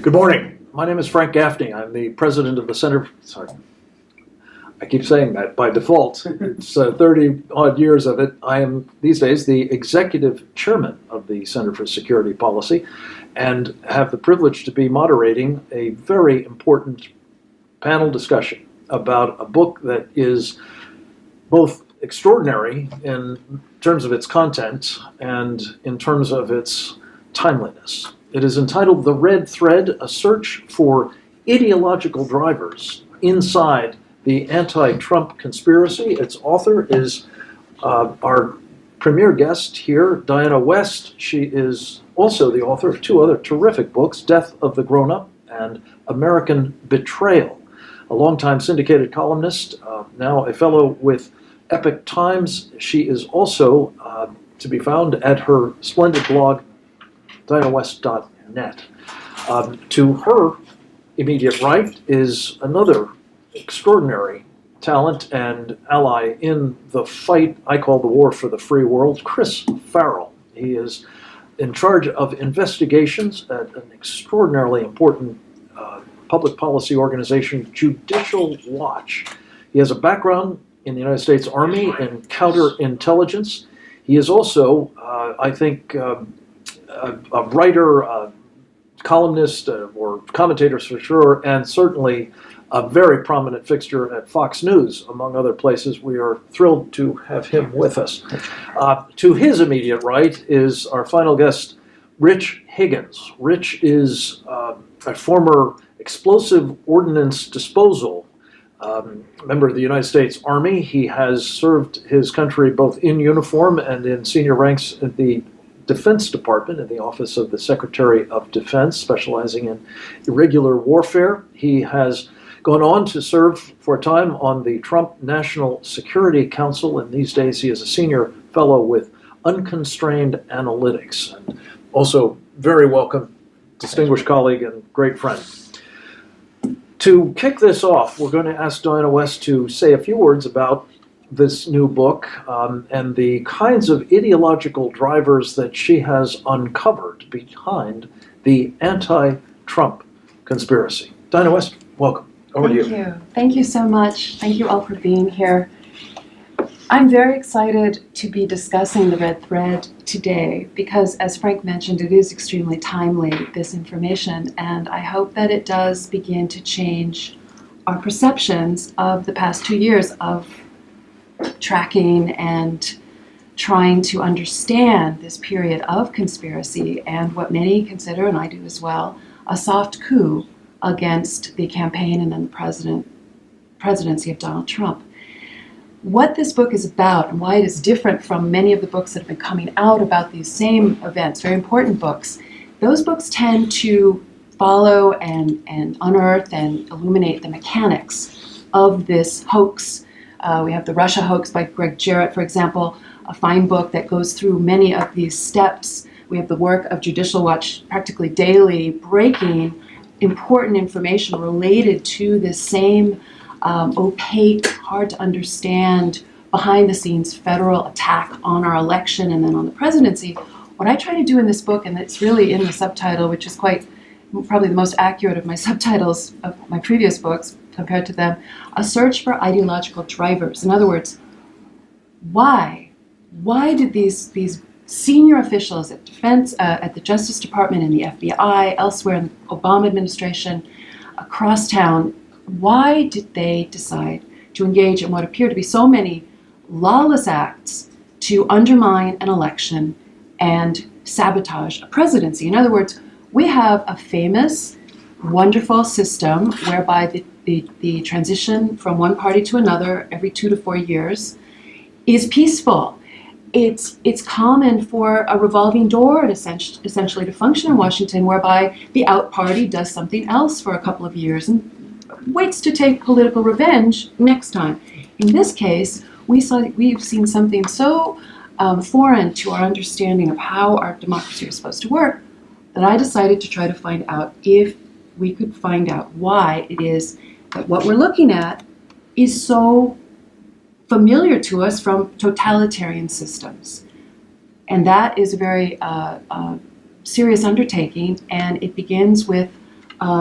Good morning. My name is Frank Gaffney. I'm the president of the Center. Sorry, I keep saying that by default. It's 30 odd years of it. I am these days the executive chairman of the Center for Security Policy and have the privilege to be moderating a very important panel discussion about a book that is both extraordinary in terms of its content and in terms of its timeliness. It is entitled The Red Thread, A Search for Ideological Drivers Inside the Anti-Trump Conspiracy. Its author is our premier guest here, Diana West. She is also the author of two other terrific books, Death of the Grown-Up and American Betrayal. A longtime syndicated columnist, now a fellow with Epoch Times. She is also to be found at her splendid blog, DianaWest.net. To her immediate right is another extraordinary talent and ally in the fight I call the war for the free world, Chris Farrell. He is in charge of investigations at an extraordinarily important public policy organization, Judicial Watch. He has a background in the United States Army in counterintelligence. He is also, I think, a writer, columnist, or commentator for sure, and certainly a very prominent fixture at Fox News, among other places. We are thrilled to have him with us. To his immediate right is our final guest, Rich Higgins. Rich is a former explosive ordnance disposal member of the United States Army. He has served his country both in uniform and in senior ranks at the Defense Department in the Office of the Secretary of Defense, specializing in irregular warfare. He has gone on to serve for a time on the Trump National Security Council, and these days he is a senior fellow with Unconstrained Analytics, and also very welcome, distinguished colleague and great friend. To kick this off, we're going to ask Diana West to say a few words about this new book and the kinds of ideological drivers that she has uncovered behind the anti-Trump conspiracy. Diana West, welcome. Over to you. Thank you. Thank you so much. Thank you all for being here. I'm very excited to be discussing the Red Thread today because, as Frank mentioned, it is extremely timely, this information, and I hope that it does begin to change our perceptions of the past 2 years of tracking and trying to understand this period of conspiracy and what many consider, and I do as well, a soft coup against the campaign and then the presidency of Donald Trump. What this book is about and why it is different from many of the books that have been coming out about these same events, very important books, those books tend to follow and unearth and illuminate the mechanics of this hoax. We have The Russia Hoax by Greg Jarrett, for example, a fine book that goes through many of these steps. We have the work of Judicial Watch practically daily, breaking important information related to this same opaque, hard to understand, behind the scenes federal attack on our election and then on the presidency. What I try to do in this book, and it's really in the subtitle, which is probably the most accurate of my subtitles of my previous books compared to them, a search for ideological drivers. In other words, why did these senior officials at Defense, at the Justice Department and the FBI, elsewhere in the Obama administration, across town, why did they decide to engage in what appear to be so many lawless acts to undermine an election and sabotage a presidency? In other words, we have a famous, wonderful system whereby the transition from one party to another every 2 to 4 years is peaceful. It's common for a revolving door essentially to function in Washington, whereby the out party does something else for a couple of years and waits to take political revenge next time. In this case, we've seen something so foreign to our understanding of how our democracy is supposed to work that I decided to try to find out if we could find out why it is that what we're looking at is so familiar to us from totalitarian systems. And that is a very serious undertaking, and it begins with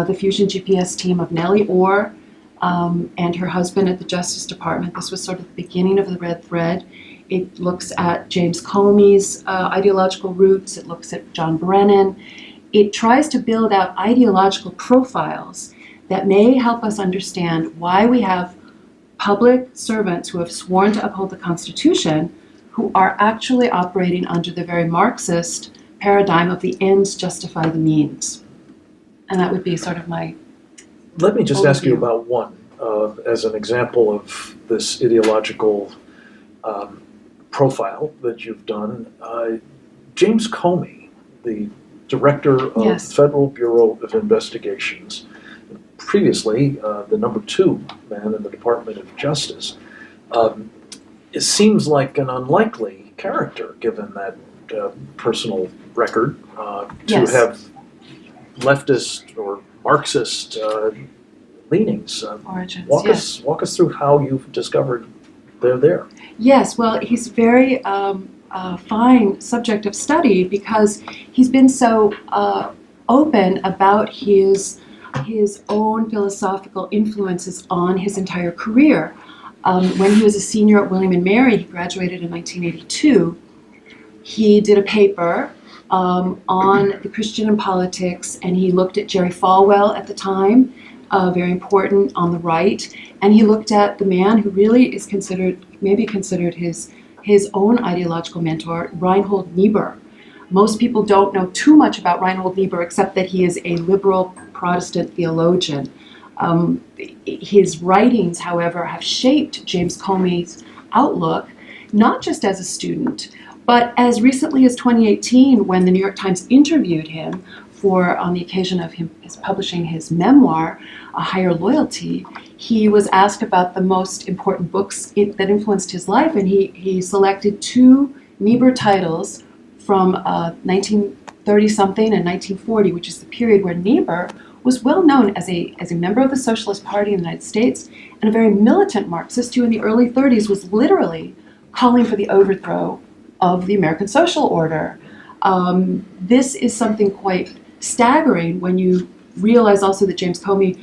the Fusion GPS team of Nellie Orr and her husband at the Justice Department. This was sort of the beginning of the red thread. It looks at James Comey's ideological roots. It looks at John Brennan. It tries to build out ideological profiles that may help us understand why we have public servants who have sworn to uphold the Constitution who are actually operating under the very Marxist paradigm of the ends justify the means. And that would be sort of my Let me just ask you overview. about one as an example of this ideological profile that you've done. James Comey, the director of Yes. the Federal Bureau of Investigations, previously the number 2 man in the Department of Justice, it seems like an unlikely character given that personal record to Yes. have leftist or Marxist leanings. Origins, Walk us through how you've discovered they're there. Yes, well, he's a very fine subject of study because he's been so open about his own philosophical influences on his entire career. When he was a senior at William & Mary, he graduated in 1982, he did a paper on the Christian in politics, and he looked at Jerry Falwell at the time, very important on the right, and he looked at the man who really is maybe considered his own ideological mentor, Reinhold Niebuhr. Most people don't know too much about Reinhold Niebuhr except that he is a liberal Protestant theologian. His writings, however, have shaped James Comey's outlook, not just as a student, but as recently as 2018, when the New York Times interviewed him on the occasion of his publishing his memoir, A Higher Loyalty, he was asked about the most important books that influenced his life, and he selected 2 Niebuhr titles from 1930-something and 1940, which is the period where Niebuhr was well known as a member of the Socialist Party in the United States and a very militant Marxist who in the early 30s was literally calling for the overthrow of the American social order. This is something quite staggering when you realize also that James Comey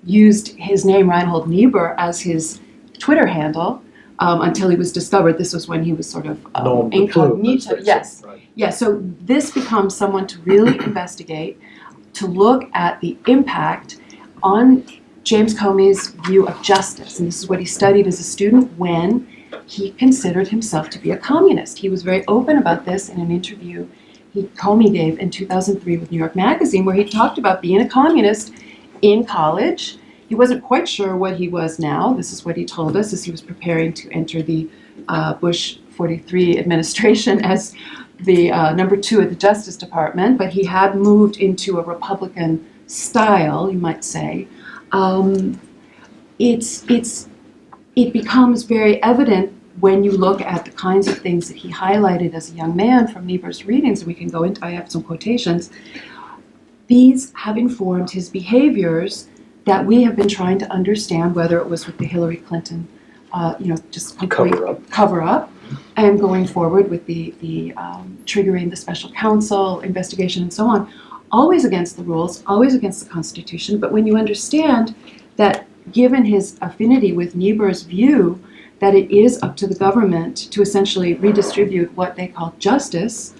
used his name Reinhold Niebuhr as his Twitter handle until he was discovered. This was when he was sort of incognito. Yes. Right. Yeah, so this becomes someone to really investigate, to look at the impact on James Comey's view of justice. And this is what he studied as a student when he considered himself to be a communist. He was very open about this in an interview Comey gave in 2003 with New York Magazine, where he talked about being a communist in college. He wasn't quite sure what he was now. This is what he told us as he was preparing to enter the Bush 43 administration as the number 2 at the Justice Department, but he had moved into a Republican style, you might say. It becomes very evident when you look at the kinds of things that he highlighted as a young man from Niebuhr's readings, and we can go into, I have some quotations. These have informed his behaviors that we have been trying to understand, whether it was with the Hillary Clinton, just complete cover up, and going forward with the triggering the special counsel investigation and so on, always against the rules, always against the Constitution. But when you understand that given his affinity with Niebuhr's view that it is up to the government to essentially redistribute what they call justice,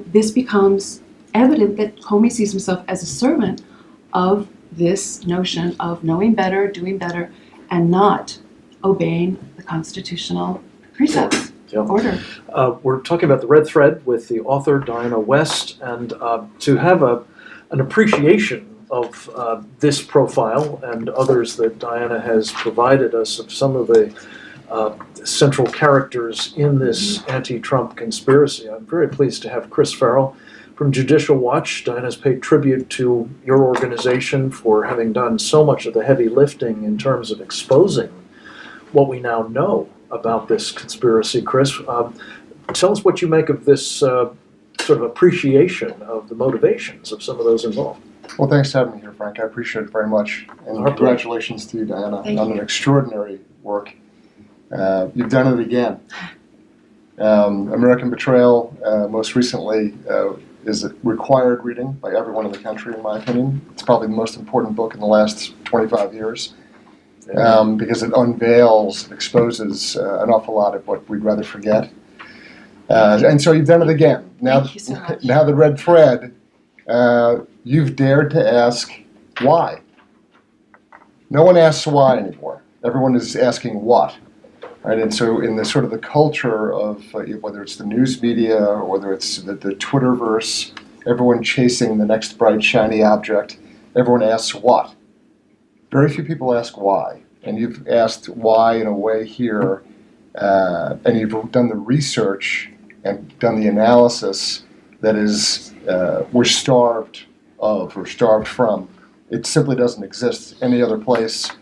this becomes evident that Comey sees himself as a servant of this notion of knowing better, doing better, and not obeying the constitutional precepts. Order. We're talking about the red thread with the author Diana West, and to have an appreciation of this profile and others that Diana has provided us of some of the central characters in this anti-Trump conspiracy. I'm very pleased to have Chris Farrell from Judicial Watch. Diana's paid tribute to your organization for having done so much of the heavy lifting in terms of exposing what we now know about this conspiracy. Chris, tell us what you make of this sort of appreciation of the motivations of some of those involved. Well, thanks for having me here, Frank. I appreciate it very much. And congratulations to you, Diana, on an extraordinary work. You've done it again. American Betrayal, most recently, is a required reading by everyone in the country, in my opinion. It's probably the most important book in the last 25 years because it unveils, exposes an awful lot of what we'd rather forget. And so you've done it again. Now, Thank you so much. now the red thread, you've dared to ask why. No one asks why anymore. Everyone is asking what. Right? And so in the sort of the culture of whether it's the news media or whether it's the Twitterverse, everyone chasing the next bright, shiny object, everyone asks what. Very few people ask why. And you've asked why in a way here, and you've done the research and done the analysis that is we're starved of or starved from. It simply doesn't exist any other place.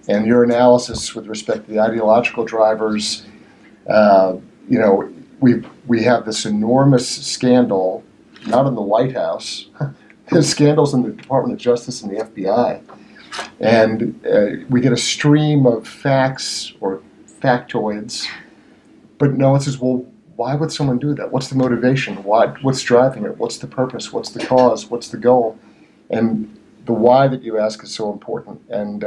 And your analysis with respect to the ideological drivers, we have this enormous scandal, not in the White House. There's scandals in the Department of Justice and the FBI. And we get a stream of facts or factoids, but no one says, well, why would someone do that? What's the motivation? What's driving it? What's the purpose? What's the cause? What's the goal? And the why that you ask is so important. And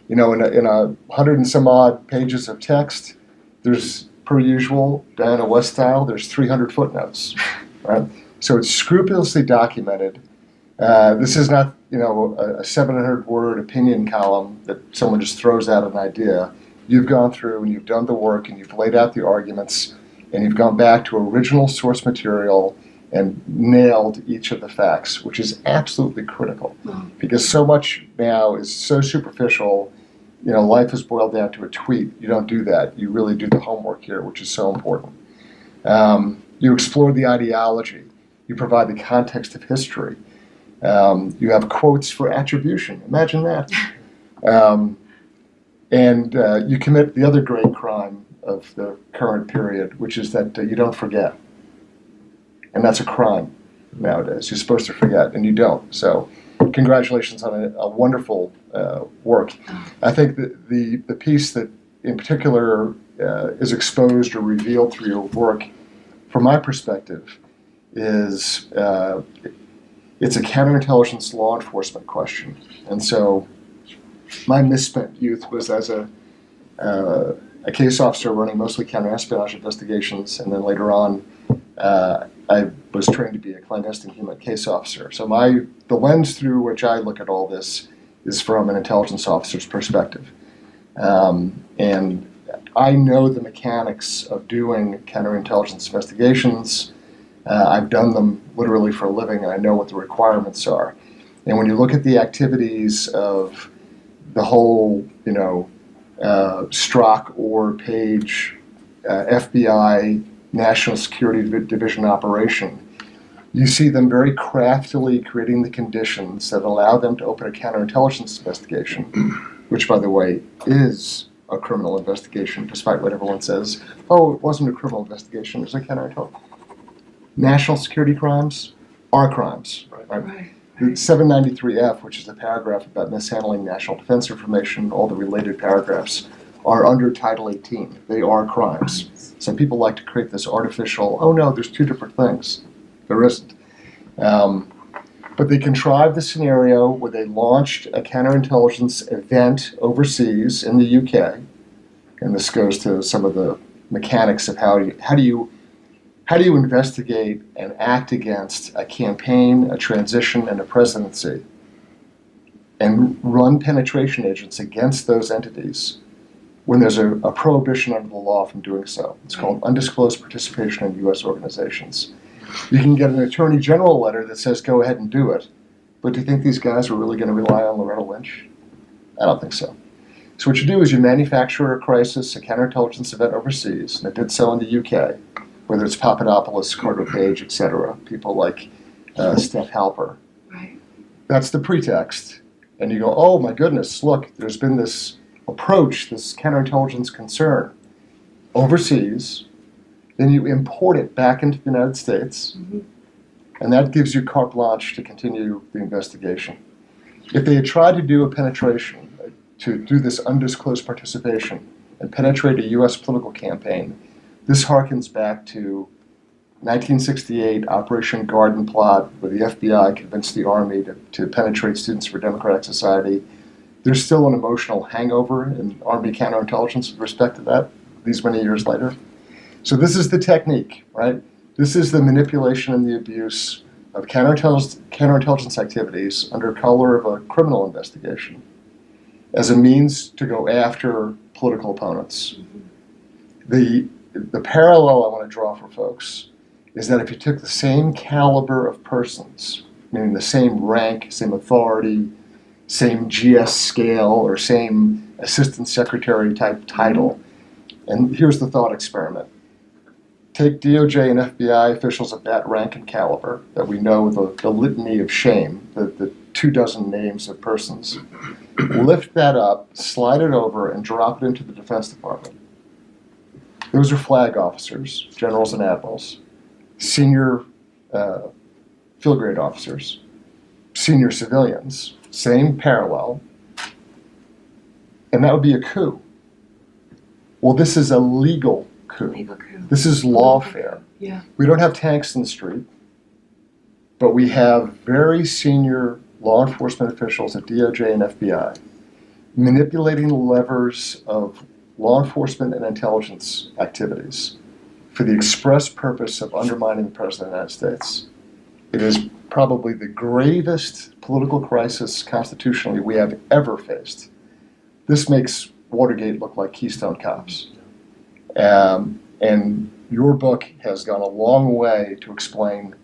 in a 100 and some odd pages of text, there's, per usual, Diana West style, there's 300 footnotes, right? So it's scrupulously documented. This is not, a 700-word opinion column that someone just throws out an idea. You've gone through and you've done the work and you've laid out the arguments and you've gone back to original source material and nailed each of the facts, which is absolutely critical. Because so much now is so superficial. Life is boiled down to a tweet. You don't do that. You really do the homework here, which is so important. You explore the ideology. You provide the context of history. You have quotes for attribution. Imagine that. And you commit the other great crime of the current period, which is that you don't forget. And that's a crime nowadays. You're supposed to forget, and you don't. So congratulations on a wonderful work. I think that the piece that in particular is exposed or revealed through your work, from my perspective, is it's a counterintelligence law enforcement question. And so my misspent youth was as a case officer running mostly counterespionage investigations, and then later on I was trained to be a clandestine human case officer. So the lens through which I look at all this is from an intelligence officer's perspective. And I know the mechanics of doing counterintelligence investigations. I've done them literally for a living, and I know what the requirements are. And when you look at the activities of the whole, Strzok or Page FBI National Security Division operation, you see them very craftily creating the conditions that allow them to open a counterintelligence investigation, which, by the way, is a criminal investigation, despite what everyone says. Oh, it wasn't a criminal investigation, it was a counterintelligence. National security crimes are crimes. Right? The 793F, which is a paragraph about mishandling national defense information, all the related paragraphs, are under Title 18. They are crimes. So people like to create this artificial, oh no, there's two different things. There isn't. But they contrived the scenario where they launched a counterintelligence event overseas in the UK, and this goes to some of the mechanics of how do you investigate and act against a campaign, a transition, and a presidency, and run penetration agents against those entities when there's a prohibition under the law from doing so. It's called undisclosed participation in U.S. organizations. You can get an attorney general letter that says go ahead and do it, but do you think these guys are really going to rely on Loretta Lynch? I don't think so. So what you do is you manufacture a crisis, a counterintelligence event overseas, and it did so in the UK, whether it's Papadopoulos, Carter Page, etc., people like Steph Halper. Right. That's the pretext. And you go, oh my goodness, look, there's been this approach, this counterintelligence concern overseas. Then you import it back into the United States, and that gives you carte blanche to continue the investigation. If they had tried to do a penetration, to do this undisclosed participation and penetrate a U.S. political campaign, this harkens back to 1968 Operation Garden Plot, where the FBI convinced the Army to penetrate Students for Democratic Society. There's still an emotional hangover in Army counterintelligence with respect to that, these many years later. So this is the technique, right? This is the manipulation and the abuse of counterintelligence activities under color of a criminal investigation as a means to go after political opponents. The parallel I want to draw for folks is that if you took the same caliber of persons, meaning the same rank, same authority, same GS scale, or same assistant secretary type title, and here's the thought experiment. Take DOJ and FBI officials of that rank and caliber that we know the litany of shame, the 24 names of persons, lift that up, slide it over, and drop it into the Defense Department. Those are flag officers, generals and admirals, senior field grade officers, senior civilians, same parallel, and that would be a coup. Well, this is a legal coup. Legal coup. This is lawfare. Yeah. We don't have tanks in the street, but we have very senior law enforcement officials at DOJ and FBI manipulating the levers of law enforcement and intelligence activities for the express purpose of undermining the President of the United States. It is probably the gravest political crisis constitutionally we have ever faced. This makes Watergate look like Keystone Cops. And your book has gone a long way to explain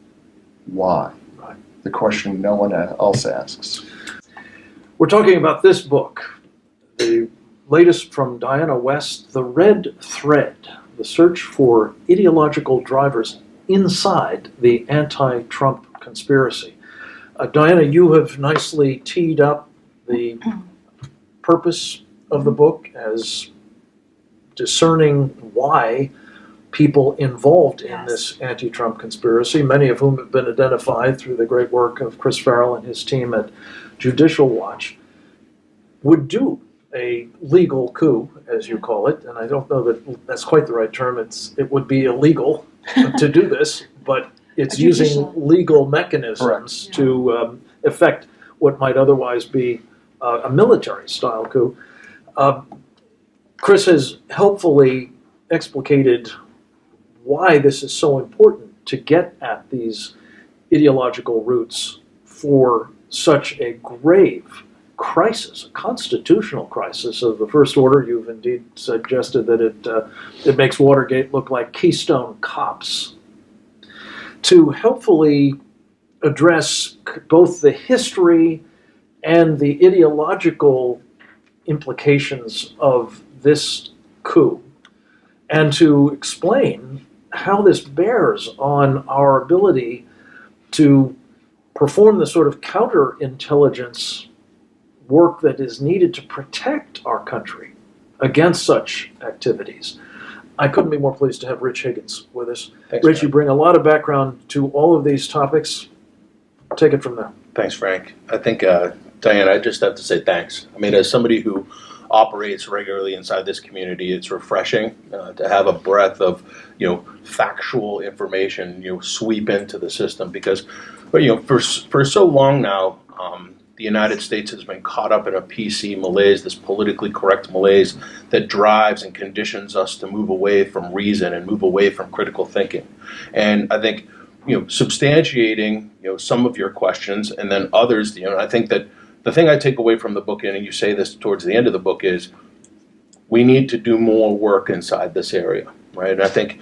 why. The question no one else asks. We're talking about this book, the latest from Diana West, The Red Thread, the search for ideological drivers inside the anti-Trump conspiracy. Diana, you have nicely teed up the purpose of the book as discerning why people involved in this anti-Trump conspiracy, many of whom have been identified through the great work of Chris Farrell and his team at Judicial Watch, would do a legal coup, as you call it, and I don't know that that's quite the right term. It would be illegal to do this, but it's using legal mechanisms to effect what might otherwise be a military-style coup. Chris has helpfully explicated why this is so important to get at these ideological roots for such a grave crisis, a constitutional crisis of the first order. You've indeed suggested that it makes Watergate look like Keystone Cops. To helpfully address both the history and the ideological implications of this coup, and to explain how this bears on our ability to perform the sort of counterintelligence work that is needed to protect our country against such activities. I couldn't be more pleased to have Rich Higgins with us. Thanks, Rich, Frank. you bring a lot of background to all of these topics. Take it from there. Thanks, Frank. I think, Diane, I just have to say thanks. I mean, as somebody who operates regularly inside this community, it's refreshing to have a breadth of, factual information, sweep into the system because, for so long now, the United States has been caught up in a PC malaise, this politically correct malaise that drives and conditions us to move away from reason and move away from critical thinking. And I think, substantiating, some of your questions and then others, I think that the thing I take away from the book, and you say this towards the end of the book, is we need to do more work inside this area, right? And I think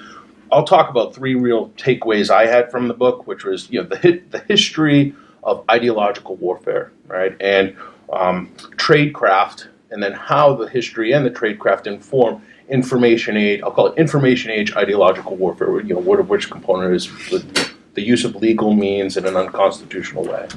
I'll talk about three real takeaways I had from the book, which was, the history of ideological warfare, right? And tradecraft, and then how the history and the tradecraft inform information age, I'll call it information age ideological warfare, which component is the use of legal means in an unconstitutional way.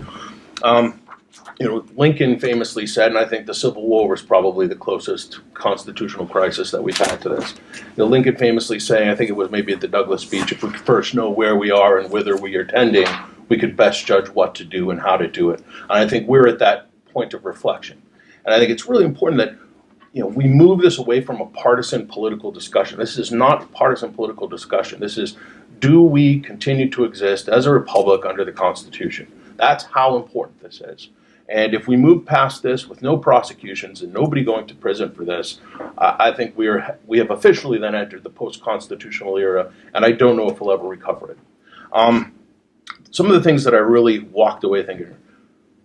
Lincoln famously said, and I think the Civil War was probably the closest constitutional crisis that we've had to this. Lincoln famously saying, I think it was maybe at the Douglas speech, if we first know where we are and whither we are tending, we could best judge what to do and how to do it. And I think we're at that point of reflection. And I think it's really important that we move this away from a partisan political discussion. This is not partisan political discussion. This is do we continue to exist as a republic under the Constitution? That's how important this is. And if we move past this with no prosecutions and nobody going to prison for this, I think we have officially then entered the post-constitutional era, and I don't know if we'll ever recover it. Some of the things that I really walked away thinking,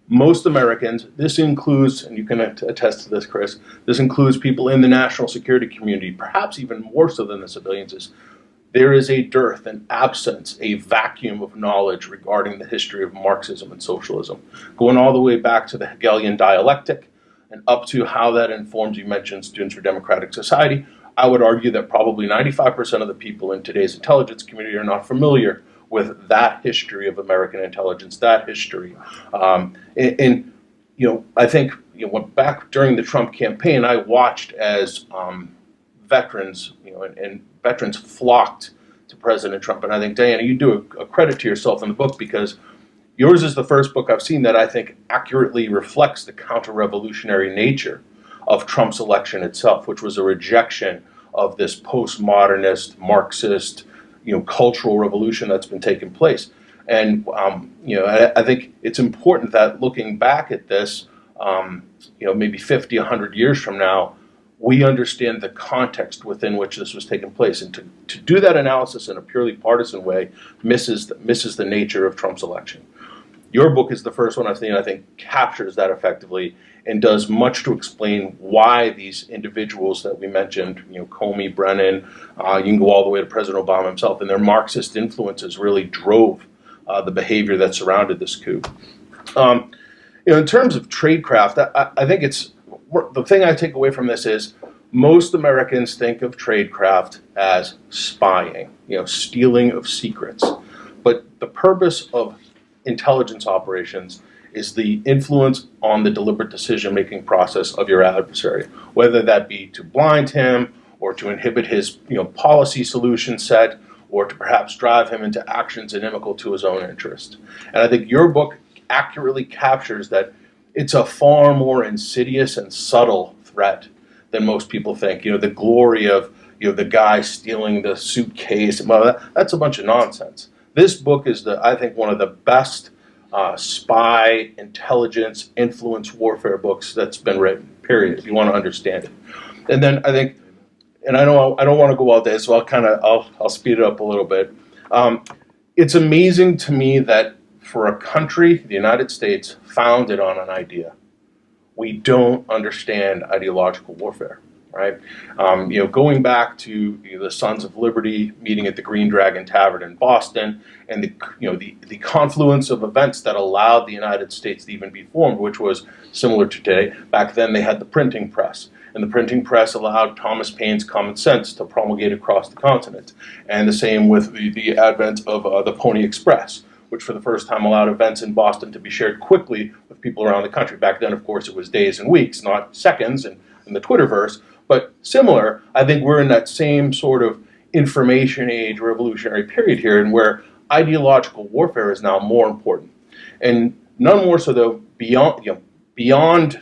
most Americans, this includes, and you can attest to this, Chris, this includes people in the national security community, perhaps even more so than the civilians, is there is a dearth, an absence, a vacuum of knowledge regarding the history of Marxism and socialism, going all the way back to the Hegelian dialectic and up to how that informs, you mentioned Students for Democratic Society. I would argue that probably 95% of the people in today's intelligence community are not familiar with that history of American intelligence, that history. And I think, back during the Trump campaign, I watched as veterans, and veterans flocked to President Trump. And I think, Diana, you do a credit to yourself in the book, because yours is the first book I've seen that I think accurately reflects the counter-revolutionary nature of Trump's election itself, which was a rejection of this postmodernist, Marxist, cultural revolution that's been taking place. And, I think it's important that looking back at this, maybe 50, 100 years from now, we understand the context within which this was taking place. And to do that analysis in a purely partisan way misses the nature of Trump's election. Your book is the first one I've seen, I think, captures that effectively and does much to explain why these individuals that we mentioned, Comey, Brennan, you can go all the way to President Obama himself, and their Marxist influences really drove the behavior that surrounded this coup. In terms of tradecraft, I think the thing I take away from this is most Americans think of tradecraft as spying, stealing of secrets. But the purpose of intelligence operations is the influence on the deliberate decision-making process of your adversary, whether that be to blind him or to inhibit his policy solution set, or to perhaps drive him into actions inimical to his own interest. And I think your book accurately captures that it's a far more insidious and subtle threat than most people think. The glory of the guy stealing the suitcase, well, that's a bunch of nonsense. This book is, I think, one of the best spy, intelligence, influence warfare books that's been written, period, if you want to understand it. And then I think, and I don't want to go all day, so I'll speed it up a little bit. It's amazing to me that for a country, the United States, founded on an idea, we don't understand ideological warfare, right? Going back to the Sons of Liberty meeting at the Green Dragon Tavern in Boston, and the confluence of events that allowed the United States to even be formed, which was similar to today. Back then, they had the printing press. And the printing press allowed Thomas Paine's common sense to promulgate across the continent. And the same with the advent of the Pony Express, which for the first time allowed events in Boston to be shared quickly with people around the country. Back then, of course, it was days and weeks, not seconds in the Twitterverse. But similar, I think we're in that same sort of information age revolutionary period here, and where ideological warfare is now more important. And none more so, though, beyond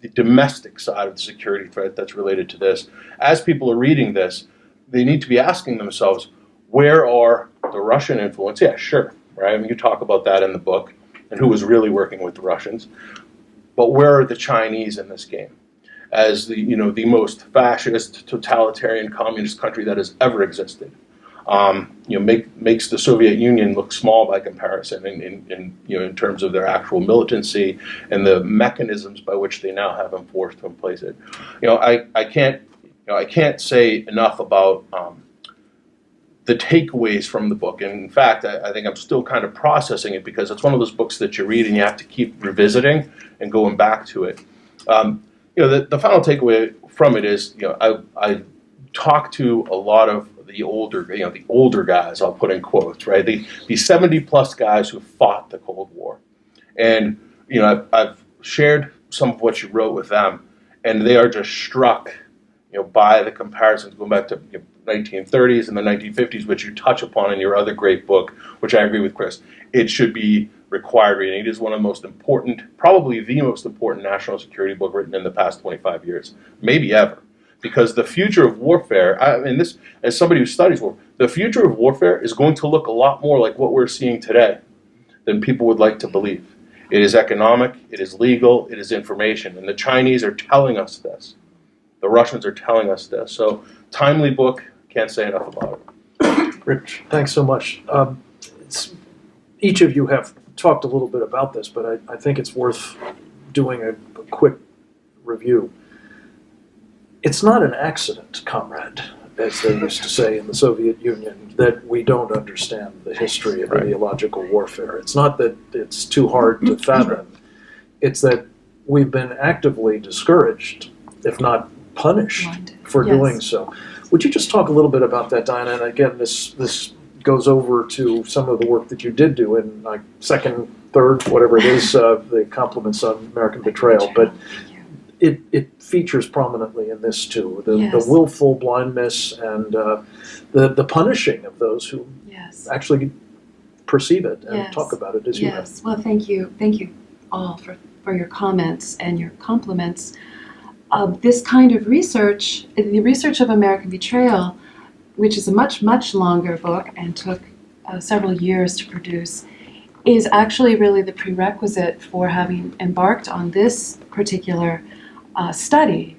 the domestic side of the security threat that's related to this. As people are reading this, they need to be asking themselves, where are the Russian influence? Yeah, sure, right? I mean, you talk about that in the book, and who was really working with the Russians. But where are the Chinese in this game? As the most fascist, totalitarian, communist country that has ever existed. Makes the Soviet Union look small by comparison in terms of their actual militancy and the mechanisms by which they now have enforced to place it. I can't say enough about the takeaways from the book. And in fact, I think I'm still kind of processing it, because it's one of those books that you read and you have to keep revisiting and going back to it. The final takeaway from it is, I talked to a lot of the older guys, I'll put in quotes, right? The 70 plus guys who fought the Cold War. And, I've shared some of what you wrote with them, and they are just struck, by the comparisons going back to 1930s and the 1950s, which you touch upon in your other great book, which I agree with Chris. It should be required reading. It is one of the most important, probably the most important national security book written in the past 25 years, maybe ever. because the future of warfare, I mean, this, as somebody who studies war, the future of warfare is going to look a lot more like what we're seeing today than people would like to believe. It is economic, it is legal, it is information, and the Chinese are telling us this. The Russians are telling us this. So, timely book, can't say enough about it. Rich, thanks so much. Each of you have talked a little bit about this, but I think it's worth doing a quick review. It's not an accident, comrade, as they used to say in the Soviet Union, that we don't understand the history of ideological warfare. It's not that it's too hard to fathom. It's that we've been actively discouraged, if not punished, for doing so. Would you just talk a little bit about that, Diana? And again, this goes over to some of the work that you did do in like second, third, whatever it is, the compliments on American Betrayal. But it features prominently in this too, the willful blindness and the punishing of those who actually perceive it and talk about it as you have. Well, thank you all for your comments and your compliments. This kind of research, the research of American Betrayal, which is a much, much longer book and took several years to produce, is actually really the prerequisite for having embarked on this particular study.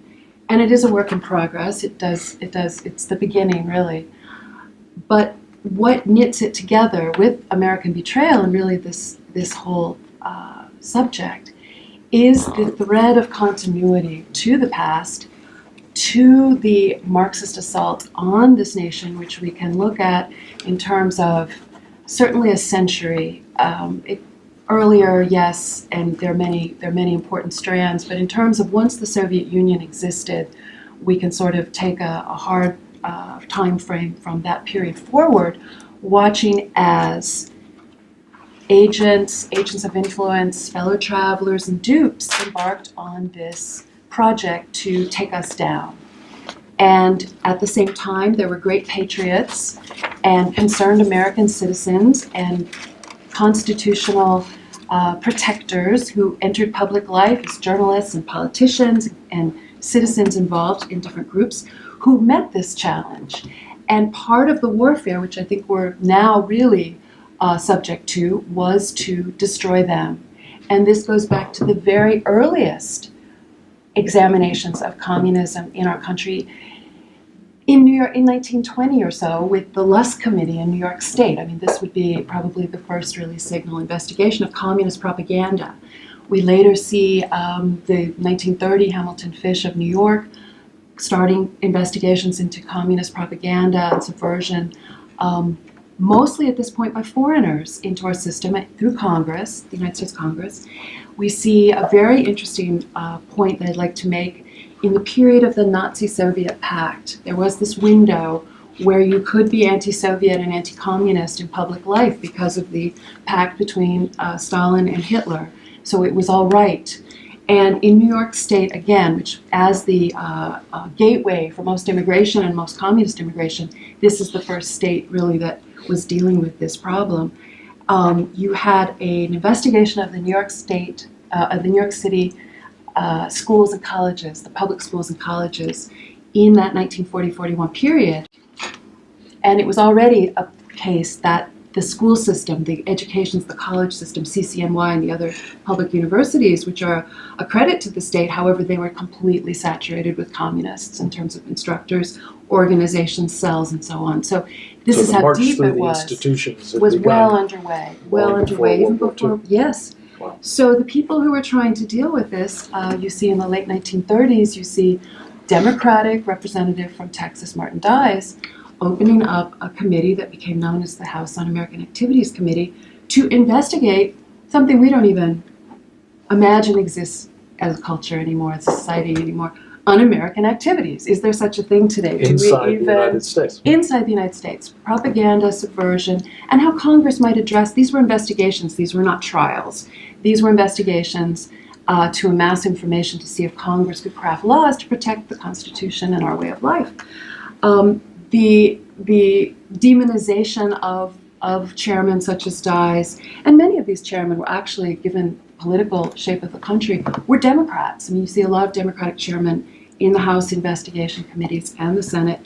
And it is a work in progress. It's the beginning, really. But what knits it together with American Betrayal and really this whole subject is the thread of continuity to the past, to the Marxist assault on this nation, which we can look at in terms of certainly a century. Earlier, yes, and there are many important strands, but in terms of once the Soviet Union existed, we can sort of take a hard time frame from that period forward, watching as agents of influence, fellow travelers, and dupes embarked on this project to take us down. And at the same time, there were great patriots and concerned American citizens and constitutional protectors who entered public life as journalists and politicians and citizens involved in different groups who met this challenge. And part of the warfare, which I think we're now really subject to, was to destroy them. And this goes back to the very earliest examinations of communism in our country in New York in 1920 or so with the Lusk Committee in New York State. I mean, this would be probably the first really signal investigation of communist propaganda. We later see the 1930 Hamilton Fish of New York starting investigations into communist propaganda and subversion, mostly at this point by foreigners into our system through Congress, the United States Congress. We see a very interesting point that I'd like to make. In the period of the Nazi-Soviet pact, there was this window where you could be anti-Soviet and anti-communist in public life because of the pact between Stalin and Hitler. So it was all right. And in New York State, again, which as the gateway for most immigration and most communist immigration, this is the first state really that was dealing with this problem. You had an investigation of the New York State, of the New York City schools and colleges, the public schools and colleges, in that 1940-41 period. And it was already a case that the school system, the education, the college system, CCNY, and the other public universities, which are a credit to the state, however, they were completely saturated with communists in terms of instructors, organizations, cells, and so on. So this is how deep it was. Was well underway, even before, yes. Wow. So the people who were trying to deal with this, you see in the late 1930s, you see Democratic representative from Texas, Martin Dies, opening up a committee that became known as the House Un-American Activities Committee to investigate something we don't even imagine exists as a culture anymore, as a society anymore, un-American activities. Is there such a thing today? Inside the United States. Inside the United States. Propaganda, subversion, and how Congress might address, these were investigations, these were not trials. These were investigations to amass information to see if Congress could craft laws to protect the Constitution and our way of life. The demonization of chairmen such as Dies, and many of these chairmen were actually, given the political shape of the country, were Democrats. I mean, you see a lot of Democratic chairmen in the House investigation committees and the Senate,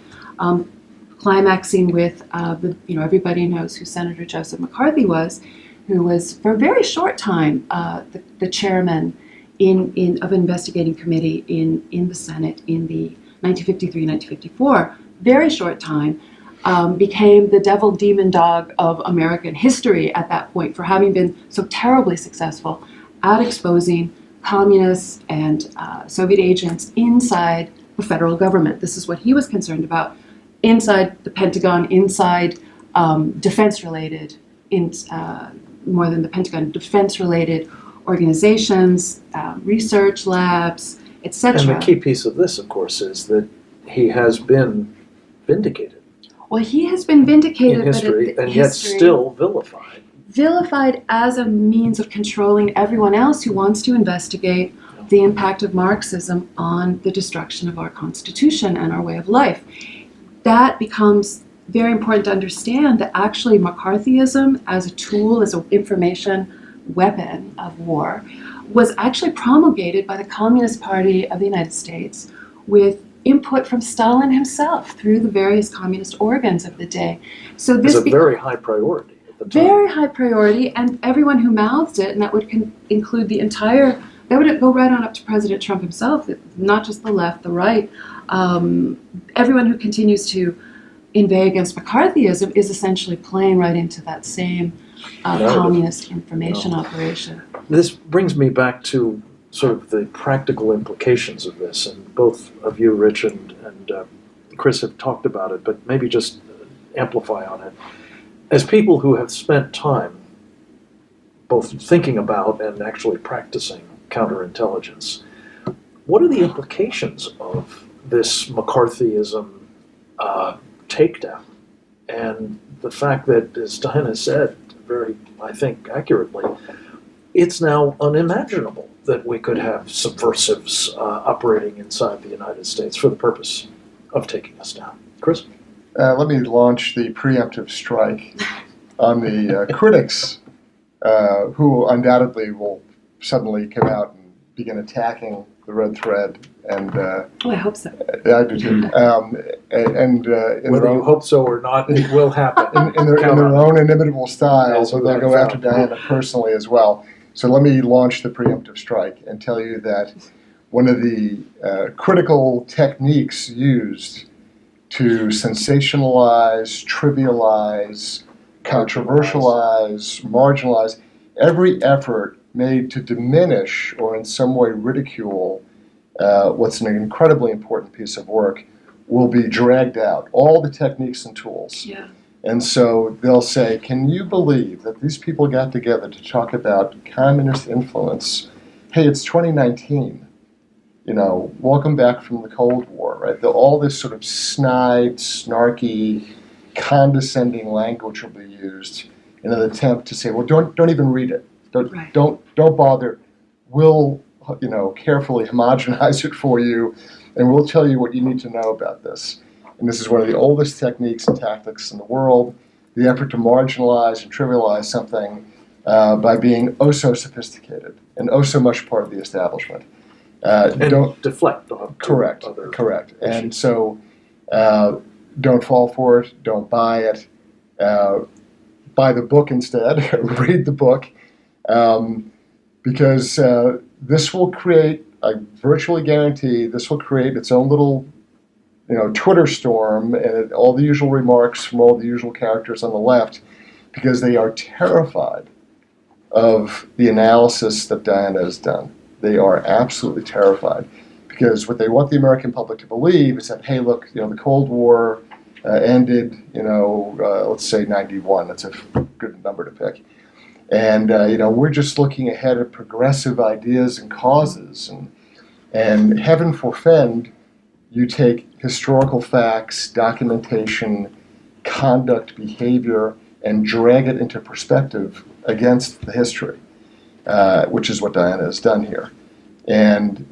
climaxing with everybody knows who Senator Joseph McCarthy was, who was for a very short time the chairman of an investigating committee in the Senate in the 1953-1954, very short time, became the devil demon dog of American history at that point for having been so terribly successful at exposing communists and Soviet agents inside the federal government. This is what he was concerned about, inside the Pentagon, inside defense-related, more than the Pentagon, defense-related organizations, research labs, etc. And the key piece of this, of course, is that he has been vindicated Well, he has been vindicated, in history, but and yet still vilified. Vilified as a means of controlling everyone else who wants to investigate the impact of Marxism on the destruction of our Constitution and our way of life. That becomes very important to understand that actually McCarthyism as a tool, as an information weapon of war, was actually promulgated by the Communist Party of the United States with input from Stalin himself through the various communist organs of the day. So It's this a very high priority at the time. very high priority, and everyone who mouthed it, and that would include the entire, that would go right on up to President Trump himself, not just the left, the right. Everyone who continues to inveigh against McCarthyism is essentially playing right into that same communist information operation. This brings me back to sort of the practical implications of this, and both of you, Rich and Chris, have talked about it, but maybe just amplify on it. As people who have spent time both thinking about and actually practicing counterintelligence, what are the implications of this McCarthyism takedown? And the fact that, as Diana said very, I think, accurately, it's now unimaginable that we could have subversives operating inside the United States for the purpose of taking us down. Chris? Let me launch the preemptive strike on the critics who undoubtedly will suddenly come out and begin attacking the red thread. And I hope so. I do too. Whether you hope so or not, it will happen. In their own inimitable style, so they'll go after Diana personally as well. So let me launch the preemptive strike and tell you that one of the critical techniques used to sensationalize, trivialize, controversialize, marginalize, every effort made to diminish or in some way ridicule what's an incredibly important piece of work will be dragged out. All the techniques and tools. Yeah. And so they'll say, can you believe that these people got together to talk about communist influence? Hey, it's 2019. You know, welcome back from the Cold War, right? All this sort of snide, snarky, condescending language will be used in an attempt to say, well, don't even read it. Don't bother. We'll, carefully homogenize it for you, and we'll tell you what you need to know about this. And this is one of the oldest techniques and tactics in the world, the effort to marginalize and trivialize something by being oh so sophisticated and oh so much part of the establishment. Don't deflect. Correct. Issues. And so don't fall for it. Don't buy it. Buy the book instead. Read the book. Because this will create, I virtually guarantee, this will create its own little Twitter storm and all the usual remarks from all the usual characters on the left, because they are terrified of the analysis that Diana has done. They are absolutely terrified, because what they want the American public to believe is that, hey, look, the Cold War ended, let's say 91. That's a good number to pick. And, we're just looking ahead at progressive ideas and causes. And heaven forfend, you take historical facts, documentation, conduct, behavior, and drag it into perspective against the history, which is what Diana has done here. And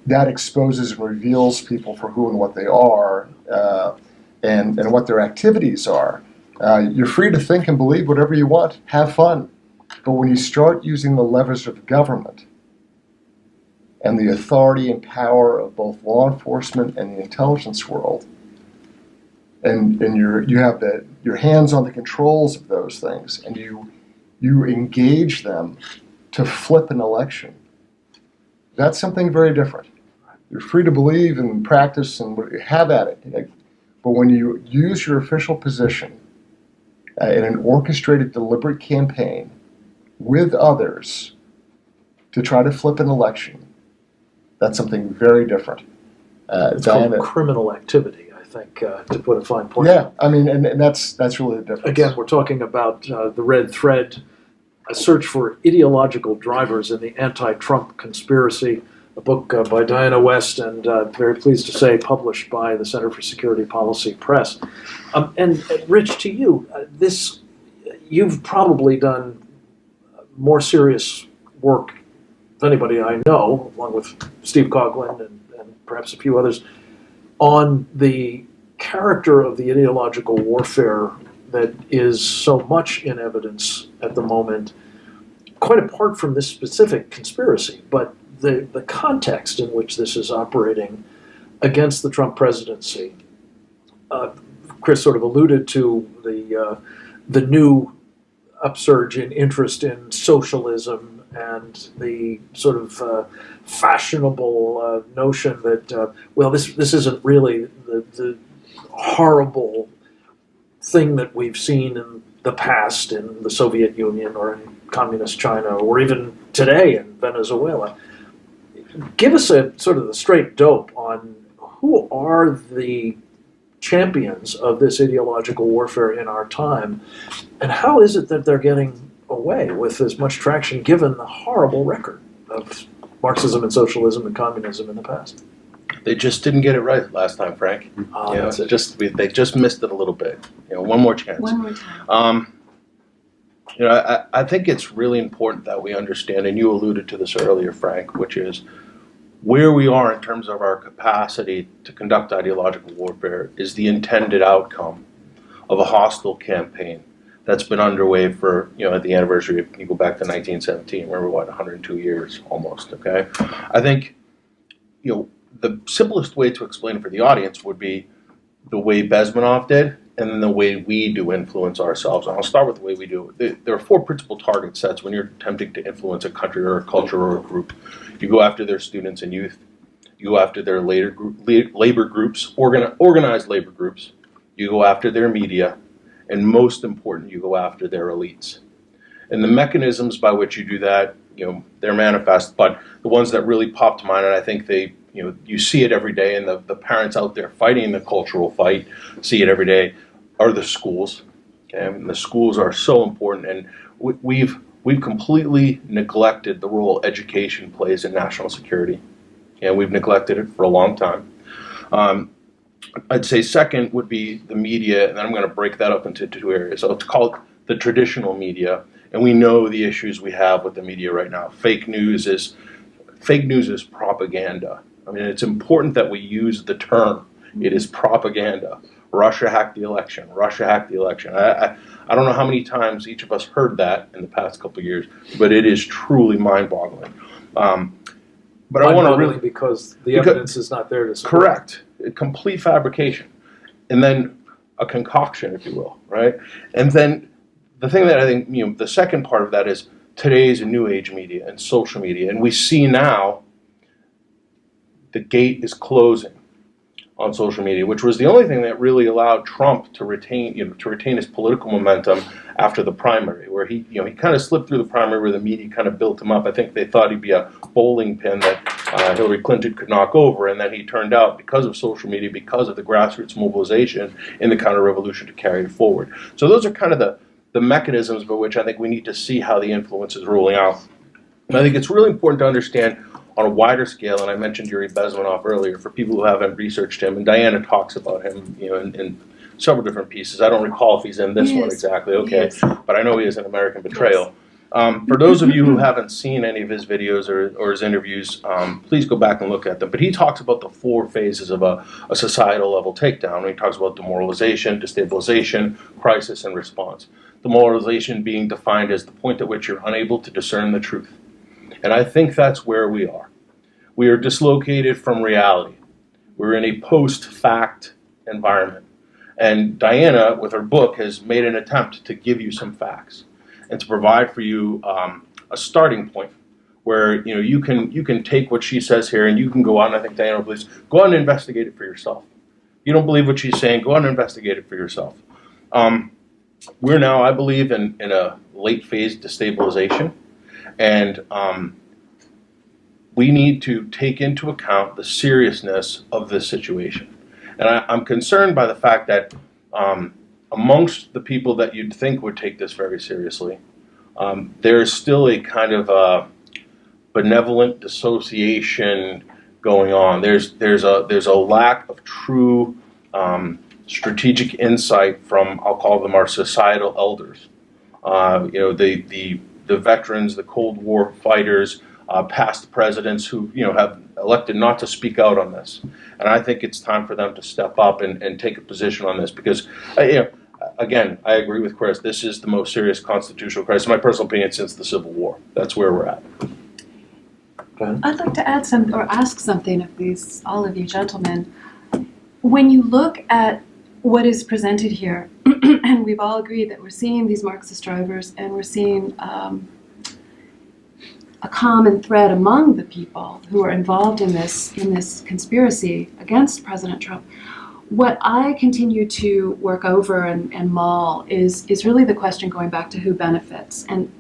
that exposes and reveals people for who and what they are and what their activities are. You're free to think and believe whatever you want. Have fun. But when you start using the levers of government and the authority and power of both law enforcement and the intelligence world, and you have your hands on the controls of those things, and you engage them to flip an election, that's something very different. You're free to believe and practice and have at it. But when you use your official position in an orchestrated, deliberate campaign with others to try to flip an election, that's something very different. It's called criminal activity, I think, to put a fine point. Yeah, I mean, and that's really the difference. Again, we're talking about the red thread, a search for ideological drivers in the anti-Trump conspiracy, a book by Diana West, and very pleased to say published by the Center for Security Policy Press. And Rich, to you, you've probably done more serious work than anybody I know, along with Steve Coughlin and perhaps a few others, on the character of the ideological warfare that is so much in evidence at the moment, quite apart from this specific conspiracy, but the context in which this is operating against the Trump presidency. Chris sort of alluded to the new upsurge in interest in socialism and the sort of fashionable notion that, well, this isn't really the horrible thing that we've seen in the past in the Soviet Union or in communist China or even today in Venezuela. Give us a sort of the straight dope on who are the champions of this ideological warfare in our time, and how is it that they're getting away with as much traction given the horrible record of Marxism and socialism and communism in the past? They just didn't get it right last time, Frank. They just missed it a little bit. One more chance. One more time. I think it's really important that we understand, and you alluded to this earlier, Frank, which is where we are in terms of our capacity to conduct ideological warfare is the intended outcome of a hostile campaign that's been underway for, at the anniversary of, you go back to 1917, remember what, 102 years almost, okay? I think, the simplest way to explain it for the audience would be the way Bezmenov did, and then the way we do influence ourselves. And I'll start with the way we do it. There are four principal target sets when you're attempting to influence a country or a culture or a group. You go after their students and youth. You go after their labor groups, organized labor groups. You go after their media. And most important, you go after their elites. And the mechanisms by which you do that, they're manifest. But the ones that really pop to mind, and I think you see it every day, and the parents out there fighting the cultural fight see it every day, are the schools. Okay? And the schools are so important, and we've completely neglected the role education plays in national security. And we've neglected it for a long time. I'd say second would be the media, and then I'm going to break that up into two areas. So it's called the traditional media, and we know the issues we have with the media right now. Fake news is propaganda. I mean, it's important that we use the term. It is propaganda. Russia hacked the election. Russia hacked the election. I don't know how many times each of us heard that in the past couple of years, but it is truly mind-boggling. But I want to really, because the evidence is not there to support. Correct. A complete fabrication, and then a concoction, if you will, right? And then the thing that I think, the second part of that is today's new age media and social media, and we see now the gate is closing on social media, which was the only thing that really allowed Trump to retain his political momentum after the primary, where he kind of slipped through the primary where the media kind of built him up. I think they thought he'd be a bowling pin that Hillary Clinton could knock over, and then he turned out, because of social media, because of the grassroots mobilization in the counter-revolution, to carry it forward. So those are kind of the mechanisms by which I think we need to see how the influence is rolling out. And I think it's really important to understand on a wider scale, and I mentioned Yuri Bezmenov earlier, for people who haven't researched him, and Diana talks about him, in several different pieces. I don't recall if he's in this one exactly, okay, but I know he is in American Betrayal. For those of you who haven't seen any of his videos or his interviews, please go back and look at them. But he talks about the four phases of a societal level takedown. He talks about demoralization, destabilization, crisis, and response. Demoralization being defined as the point at which you're unable to discern the truth. And I think that's where we are. We are dislocated from reality. We're in a post-fact environment. And Diana, with her book, has made an attempt to give you some facts and to provide for you a starting point where you can take what she says here and you can go out, and I think Diana, please go out and investigate it for yourself. You don't believe what she's saying, go out and investigate it for yourself. We're now, I believe, in a late phase destabilization, and we need to take into account the seriousness of this situation. And I'm concerned by the fact that amongst the people that you'd think would take this very seriously, there's still a kind of benevolent dissociation going on. There's a lack of true strategic insight from, I'll call them, our societal elders. The veterans, the Cold War fighters, past presidents who have elected not to speak out on this. And I think it's time for them to step up and take a position on this because, again, I agree with Chris. This is the most serious constitutional crisis, in my personal opinion, since the Civil War. That's where we're at. I'd like to add or ask something of all of you gentlemen. When you look at what is presented here, and we've all agreed that we're seeing these Marxist drivers and we're seeing a common thread among the people who are involved in this conspiracy against President Trump. What I continue to work over and mull is really the question going back to who benefits and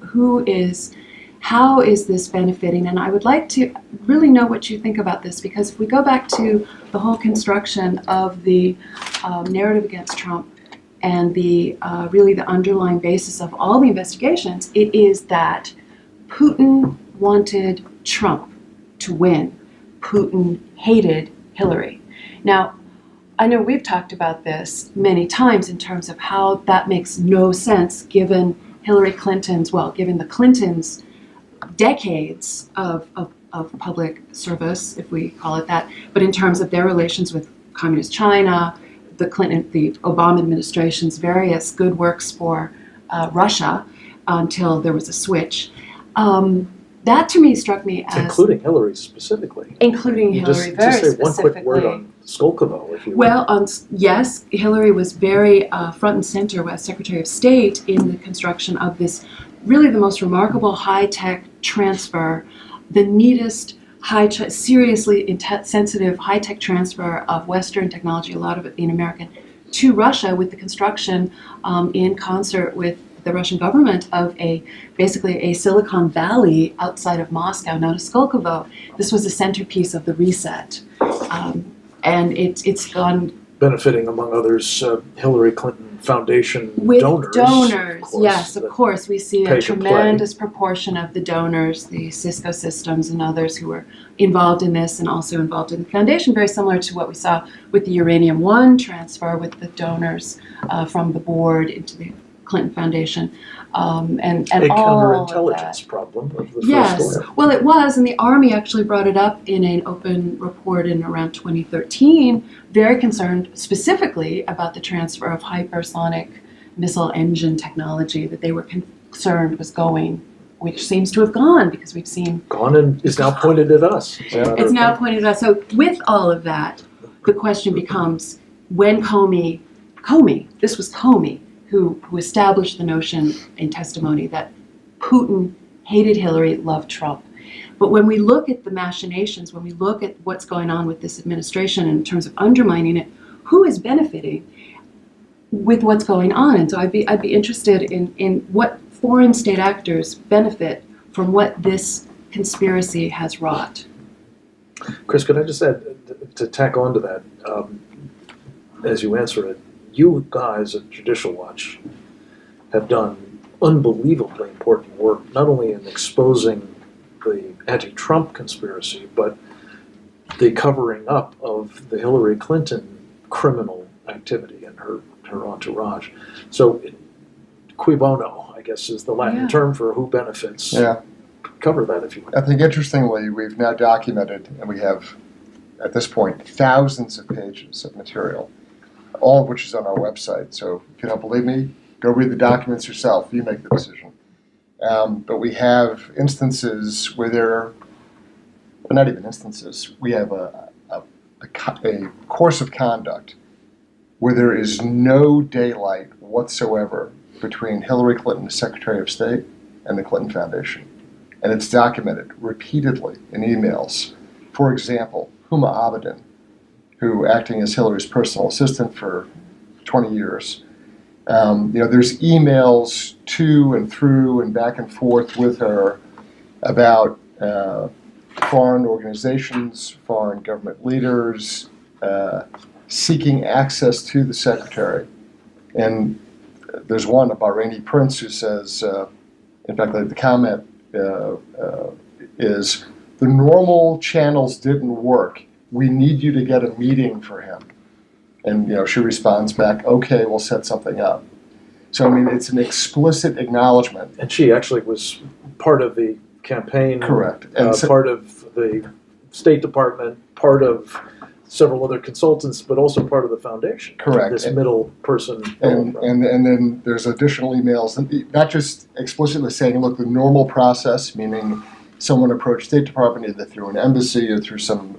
how is this benefiting? And I would like to really know what you think about this, because if we go back to the whole construction of the narrative against Trump and really the underlying basis of all the investigations, it is that Putin wanted Trump to win. Putin hated Hillary. Now, I know we've talked about this many times in terms of how that makes no sense given given the Clintons' decades of public service, if we call it that, but in terms of their relations with Communist China, the Obama administration's various good works for Russia until there was a switch. That to me struck me as... Including Hillary specifically. Including Hillary very specifically. Just say one quick word on Skolkovo, if you will. Well, yes, Hillary was very front and center as Secretary of State in the construction of this, really the most remarkable high-tech transfer, the neatest, seriously sensitive high-tech transfer of Western technology, a lot of it being American, to Russia with the construction in concert with the Russian government of basically a Silicon Valley outside of Moscow known as Skolkovo. This was a centerpiece of the reset. And it's gone... Benefiting, among others, Hillary Clinton Foundation with donors. Yes, of course. We see a tremendous proportion of the donors, the Cisco Systems and others who were involved in this and also involved in the foundation, very similar to what we saw with the Uranium One transfer with the donors from the board into the Clinton Foundation, and a all counterintelligence problem of the first order. Well, it was, and the Army actually brought it up in an open report in around 2013, very concerned specifically about the transfer of hypersonic missile engine technology that they were concerned was going, which seems to have gone because we've seen... Gone and is now pointed at us. It's now pointed at us. So with all of that, the question becomes, when Comey, this was Comey, who established the notion in testimony that Putin hated Hillary, loved Trump. But when we look at the machinations, when we look at what's going on with this administration in terms of undermining it, who is benefiting with what's going on? And so I'd be interested in what foreign state actors benefit from what this conspiracy has wrought. Chris, could I just add, to tack on to that, as you answer it, you guys at Judicial Watch have done unbelievably important work, not only in exposing the anti-Trump conspiracy, but the covering up of the Hillary Clinton criminal activity and her entourage. So, cui bono, I guess, is the Latin term for who benefits. Yeah. Cover that, if you would. I think, interestingly, we've now documented, and we have, at this point, thousands of pages of material, all of which is on our website. So if you don't believe me, go read the documents yourself. You make the decision. But we have instances where there but not even instances. We have a course of conduct where there is no daylight whatsoever between Hillary Clinton, the Secretary of State, and the Clinton Foundation. And it's documented repeatedly in emails. For example, Huma Abedin, who acting as Hillary's personal assistant for 20 years, there's emails to and through and back and forth with her about foreign organizations, foreign government leaders, seeking access to the secretary. And there's one, a Bahraini prince, who says, in fact, the comment is, the normal channels didn't work. We need you to get a meeting for him. And she responds back, okay, we'll set something up. So, I mean, it's an explicit acknowledgement. And she actually was part of the campaign. Correct. And part of the State Department, part of several other consultants, but also part of the foundation. Correct. This middle person. And then there's additional emails, not just explicitly saying, look, the normal process, meaning someone approached State Department either through an embassy or through some,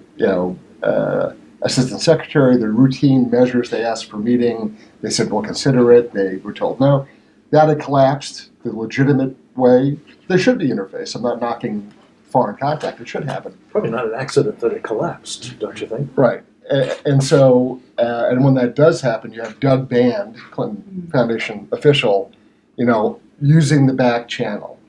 assistant secretary, the routine measures, they asked for meeting, they said, we'll consider it, they were told no. That had collapsed the legitimate way. There should be interface. I'm not knocking foreign contact, it should happen. Probably not an accident that it collapsed, don't you think? Right. And so, and when that does happen, you have Doug Band, Clinton Foundation official, using the back channel.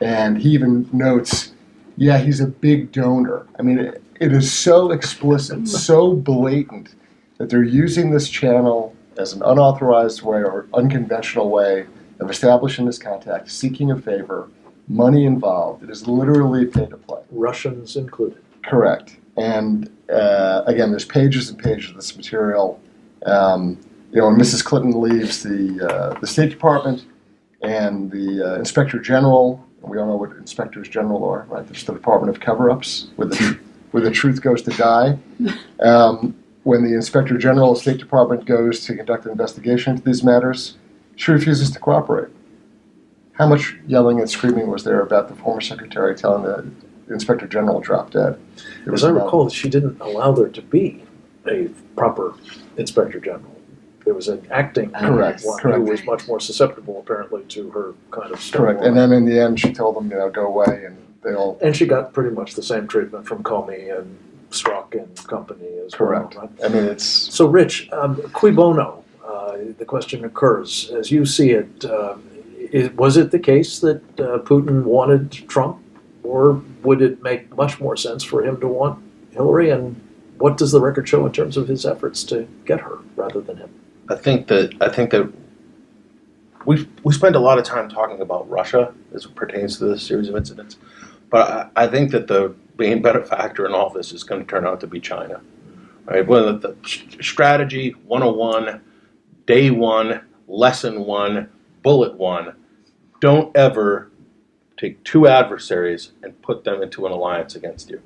And he even notes, yeah, he's a big donor. I mean, it is so explicit, so blatant that they're using this channel as an unauthorized way or unconventional way of establishing this contact, seeking a favor, money involved. It is literally pay to play. Russians included. Correct. And again, there's pages and pages of this material. When Mrs. Clinton leaves the State Department and the Inspector General, we all know what Inspectors General are, right? There's the Department of Cover-Ups, where the truth goes to die. When the Inspector General of the State Department goes to conduct an investigation into these matters, she refuses to cooperate. How much yelling and screaming was there about the former secretary telling the Inspector General drop dead? As I recall, she didn't allow there to be a proper Inspector General. There was an acting Correct. one Correct. who was much more susceptible, apparently, to her kind of Correct. And then in the end, she told them, go away, and they all... And she got pretty much the same treatment from Comey and Strzok and company as Correct. well. Right? I mean, it's... So, Rich, cui bono? The question occurs. As you see it, was it the case that Putin wanted Trump, or would it make much more sense for him to want Hillary? And what does the record show in terms of his efforts to get her rather than him? I think that we spend a lot of time talking about Russia as it pertains to this series of incidents, but I think that the main benefactor in all this is going to turn out to be China, right? Well, the strategy 101, day one, lesson one, bullet one: don't ever take two adversaries and put them into an alliance against you.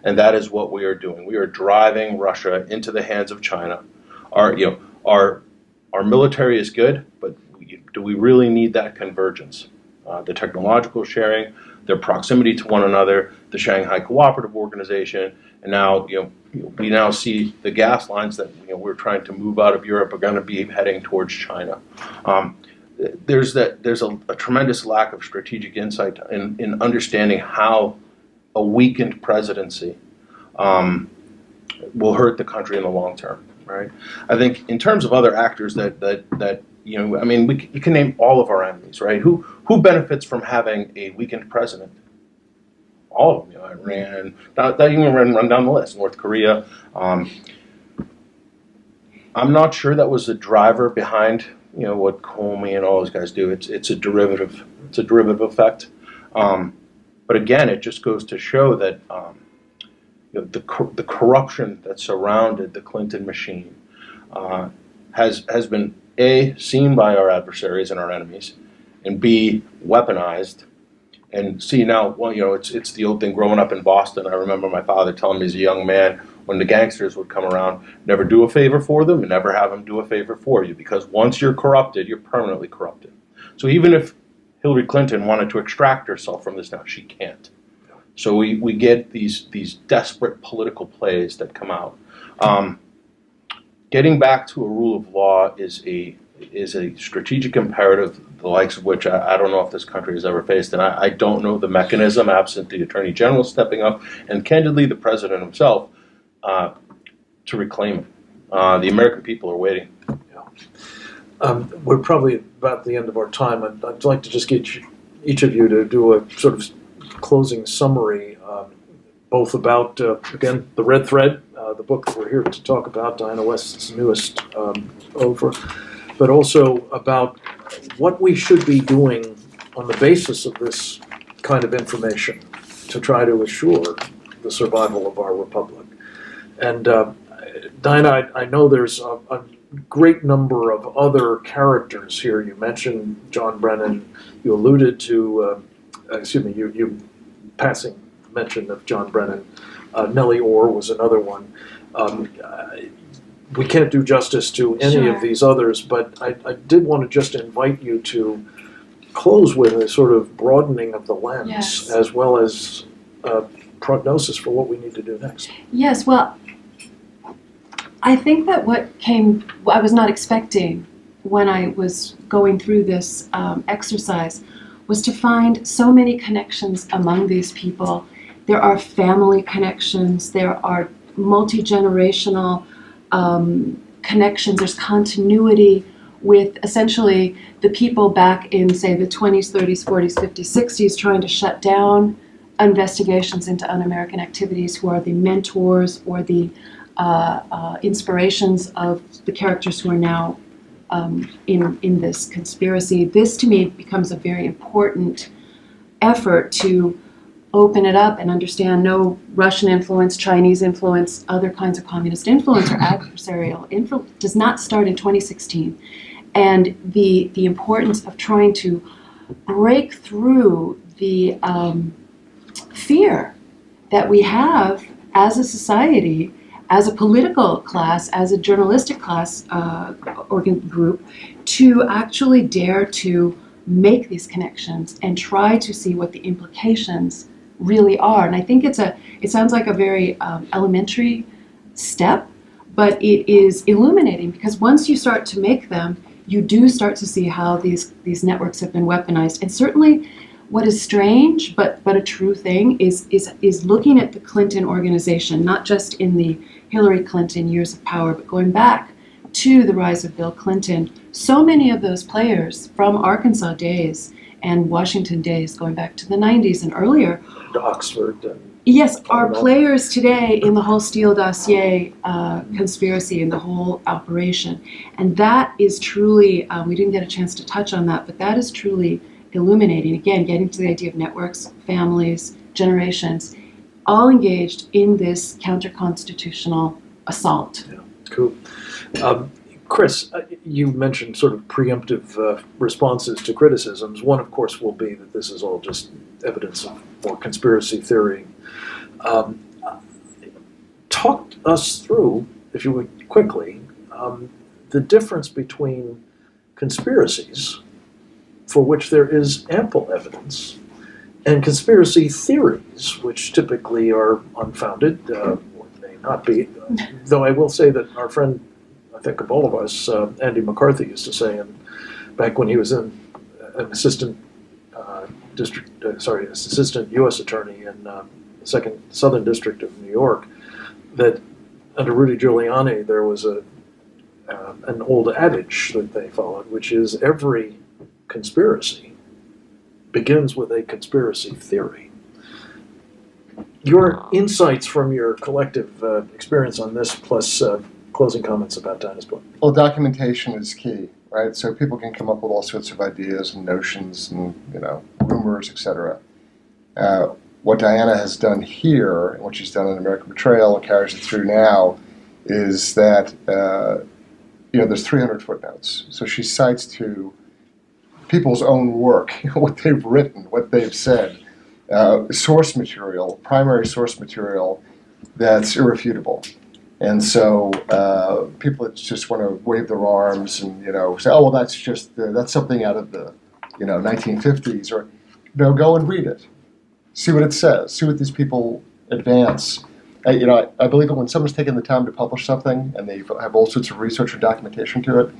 And that is what we are doing. We are driving Russia into the hands of China. Our military is good, but do we really need that convergence? The technological sharing, their proximity to one another, the Shanghai Cooperative Organization, and now we now see the gas lines that we're trying to move out of Europe are going to be heading towards China. There's a tremendous lack of strategic insight in understanding how a weakened presidency will hurt the country in the long term. Right. I think in terms of other actors that you can name all of our enemies. Right. Who benefits from having a weakened president? All of them. Iran. That you can run down the list. North Korea. I'm not sure that was the driver behind what Comey and all those guys do. It's a derivative. It's a derivative effect. But again, it just goes to show that the corruption that surrounded the Clinton machine has been A, seen by our adversaries and our enemies, and B, weaponized. And C, now, it's the old thing. Growing up in Boston, I remember my father telling me as a young man, when the gangsters would come around, never do a favor for them and never have them do a favor for you, because once you're corrupted, you're permanently corrupted. So even if Hillary Clinton wanted to extract herself from this now, she can't. So we get these desperate political plays that come out. Getting back to a rule of law is a strategic imperative, the likes of which I don't know if this country has ever faced, and I don't know the mechanism, absent the Attorney General stepping up, and candidly the President himself, to reclaim it. The American people are waiting. We're probably about the end of our time. I'd like to just get each of you to do a sort of closing summary, both about, again, the Red Thread, the book that we're here to talk about, Diana West's newest but also about what we should be doing on the basis of this kind of information to try to assure the survival of our republic. And Diana, I know there's a great number of other characters here. You mentioned John Brennan. You alluded to, you passing mention of John Brennan. Nellie Orr was another one. We can't do justice to any of these others, but I did want to just invite you to close with a sort of broadening of the lens, as well as prognosis for what we need to do next. Yes, well, I think that I was not expecting when I was going through this exercise was to find so many connections among these people. There are family connections, there are multi-generational connections, there's continuity with essentially the people back in, say, the 20s, 30s, 40s, 50s, 60s trying to shut down investigations into un-American activities, who are the mentors or the inspirations of the characters who are now in this conspiracy. This, to me, becomes a very important effort to open it up and understand no Russian influence, Chinese influence, other kinds of communist influence or adversarial influence does not start in 2016. And the importance of trying to break through the fear that we have as a society, as a political class, as a journalistic class group, to actually dare to make these connections and try to see what the implications really are. And I think it sounds like a very elementary step, but it is illuminating, because once you start to make them, you do start to see how these networks have been weaponized. And certainly what is strange, but a true thing, is looking at the Clinton organization, not just in the Hillary Clinton years of power, but going back to the rise of Bill Clinton. So many of those players from Arkansas days and Washington days, going back to the 90s and earlier, Oxford. Yes, are players today in the whole Steele dossier conspiracy and the whole operation. And that is truly, we didn't get a chance to touch on that, but that is truly illuminating. Again, getting to the idea of networks, families, generations, all engaged in this counter-constitutional assault. Yeah, cool. Chris, you mentioned sort of preemptive responses to criticisms. One, of course, will be that this is all just evidence of more conspiracy theory. Talk us through, if you would quickly, the difference between conspiracies, for which there is ample evidence, and conspiracy theories, which typically are unfounded, or may not be. Though I will say that our friend, I think of all of us, Andy McCarthy used to say, back when he was an assistant assistant U.S. attorney in the Second Southern District of New York, that under Rudy Giuliani there was an old adage that they followed, which is every conspiracy begins with a conspiracy theory. Your insights from your collective experience on this, plus closing comments about Diana's book. Well, documentation is key, right? So people can come up with all sorts of ideas and notions and, rumors, etc. What Diana has done here, and what she's done in American Betrayal and carries it through now, is that, there's 300 footnotes. So she cites to people's own work, what they've written, what they've said, source material, primary source material that's irrefutable. And so people that just want to wave their arms and say, oh well, that's something out of the 1950s, or go and read it. see what it says, see what these people advance. I believe that when someone's taken the time to publish something and they have all sorts of research or documentation to it,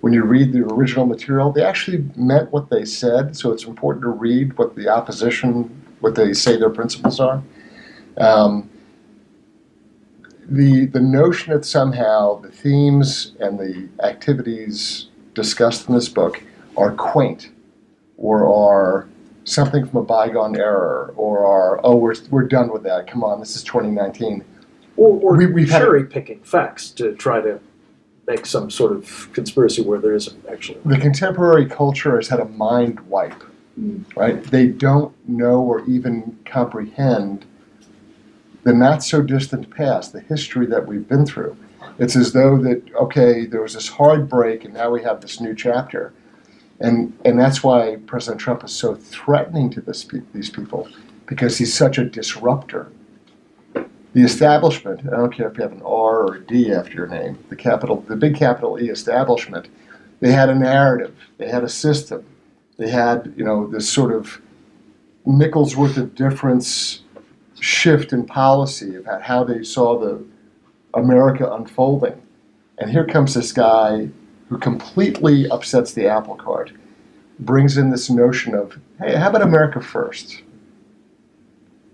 when you read the original material, they actually meant what they said. So it's important to read what the opposition, what they say their principles are. The notion that somehow the themes and the activities discussed in this book are quaint, or are something from a bygone era, or are, oh, we're done with that, come on, this is 2019. Or We've had- cherry-picking facts to try to make some sort of conspiracy where there isn't actually. The contemporary culture has had a mind wipe, right? They don't know or even comprehend the not so distant past, the history that we've been through. It's as though that, okay, there was this hard break and now we have this new chapter. And that's why President Trump is so threatening to these people, because he's such a disruptor. The establishment, I don't care if you have an R or a D after your name, the big capital E establishment, they had a narrative, they had a system, they had, this sort of nickel's worth of difference shift in policy about how they saw the America unfolding. And here comes this guy who completely upsets the apple cart, brings in this notion of, hey, how about America first?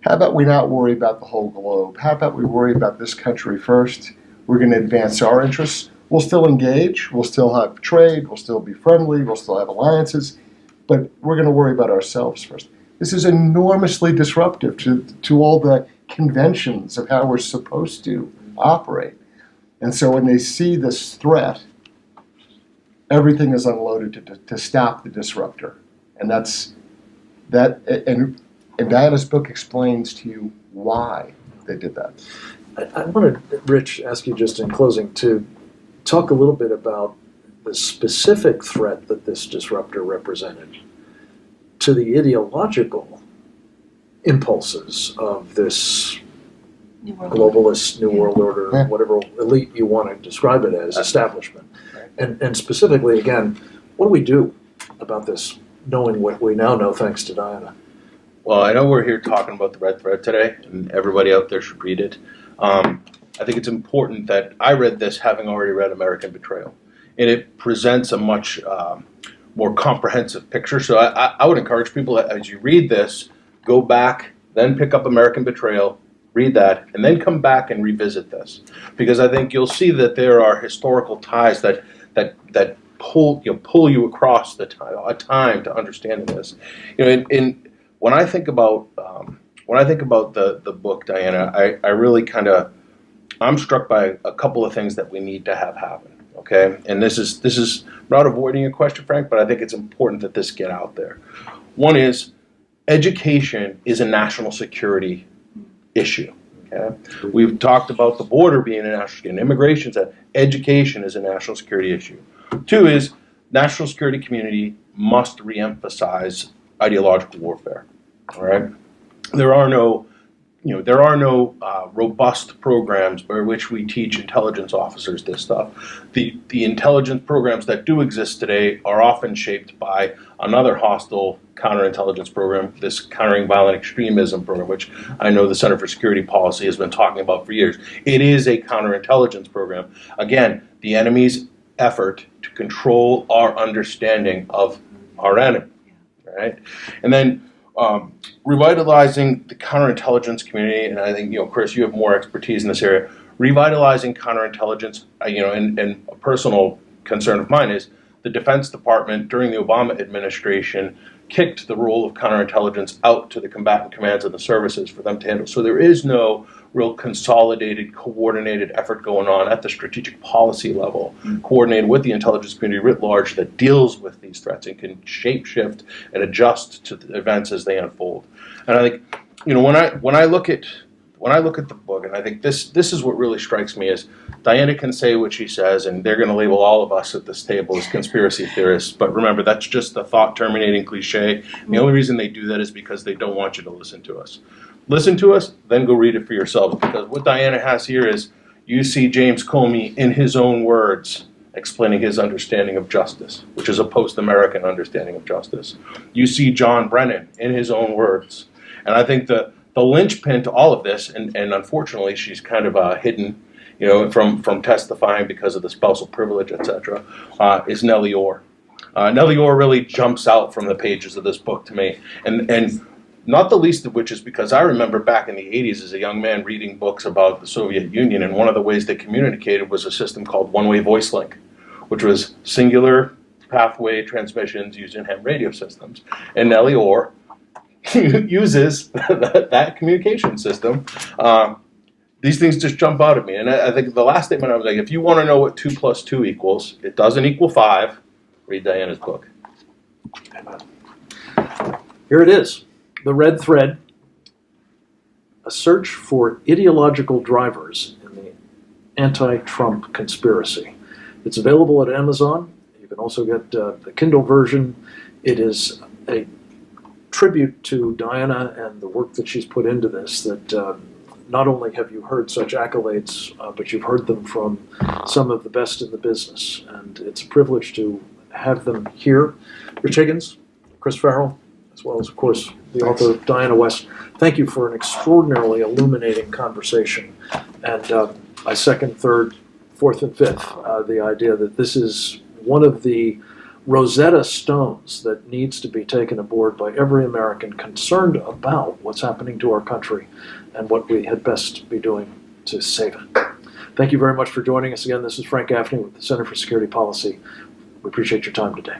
How about we not worry about the whole globe? How about we worry about this country first? We're going to advance our interests. We'll still engage. We'll still have trade. We'll still be friendly. We'll still have alliances. But we're going to worry about ourselves first. This is enormously disruptive to all the conventions of how we're supposed to operate. And so when they see this threat, everything is unloaded to stop the disruptor. And and Diana's book explains to you why they did that. I wanted, Rich, ask you just in closing to talk a little bit about the specific threat that this disruptor represented to the ideological impulses of this New World globalist New World Order, Yeah. whatever elite you want to describe it as, establishment. Right. And specifically, again, what do we do about this, knowing what we now know thanks to Diana? Well, I know we're here talking about the Red Thread today, and everybody out there should read it. I think it's important that I read this having already read American Betrayal, and it presents a much more comprehensive picture. So I would encourage people, as you read this, go back, then pick up American Betrayal, read that, and then come back and revisit this, because I think you'll see that there are historical ties that pull you across a time to understanding this. When I think about the book, Diana, I really I'm struck by a couple of things that we need to have happen. Okay, and this is not avoiding your question, Frank, but I think it's important that this get out there. One is education is a national security issue. Okay, we've talked about the border being a national security, and immigration. Education is a national security issue. Two is national security community must reemphasize ideological warfare. All right, there are no robust programs by which we teach intelligence officers this stuff. The intelligence programs that do exist today are often shaped by another hostile counterintelligence program, this Countering Violent Extremism program, which I know the Center for Security Policy has been talking about for years. It is a counterintelligence program. Again, the enemy's effort to control our understanding of our enemy, right? And then revitalizing the counterintelligence community, and I think, Chris, you have more expertise in this area. Revitalizing counterintelligence, and a personal concern of mine is the Defense Department during the Obama administration kicked the role of counterintelligence out to the combatant commands of the services for them to handle. So there is no real consolidated, coordinated effort going on at the strategic policy level, coordinated with the intelligence community writ large, that deals with these threats and can shape-shift and adjust to the events as they unfold. And I think, when I look at the book, and I think this is what really strikes me, is Diana can say what she says, and they're going to label all of us at this table as conspiracy theorists. But remember, that's just a thought-terminating cliche. The only reason they do that is because they don't want you to listen to us. Listen to us, then go read it for yourselves. Because what Diana has here is, you see James Comey, in his own words, explaining his understanding of justice, which is a post-American understanding of justice. You see John Brennan, in his own words. And I think the linchpin to all of this, and unfortunately she's kind of hidden, from testifying because of the spousal privilege, etc., is Nellie Orr. Nellie Orr really jumps out from the pages of this book to me, and not the least of which is because I remember back in the 80s as a young man reading books about the Soviet Union, and one of the ways they communicated was a system called one-way voice link, which was singular pathway transmissions used in ham radio systems. And Nellie Orr uses that communication system. These things just jump out at me. And I think the last statement I was like, if you want to know what 2 + 2 equals, it doesn't equal 5, read Diana's book. Here it is, The Red Thread, a search for ideological drivers in the anti-Trump conspiracy. It's available at Amazon. You can also get the Kindle version. It is a tribute to Diana and the work that she's put into this, that not only have you heard such accolades, but you've heard them from some of the best in the business. And it's a privilege to have them here. Rich Higgins, Chris Farrell, as well as, of course, the author Diana West. Thank you for an extraordinarily illuminating conversation. And I second, third, fourth, and fifth the idea that this is one of the Rosetta Stones that needs to be taken aboard by every American concerned about what's happening to our country and what we had best be doing to save it. Thank you very much for joining us again. This is Frank Gaffney with the Center for Security Policy. We appreciate your time today.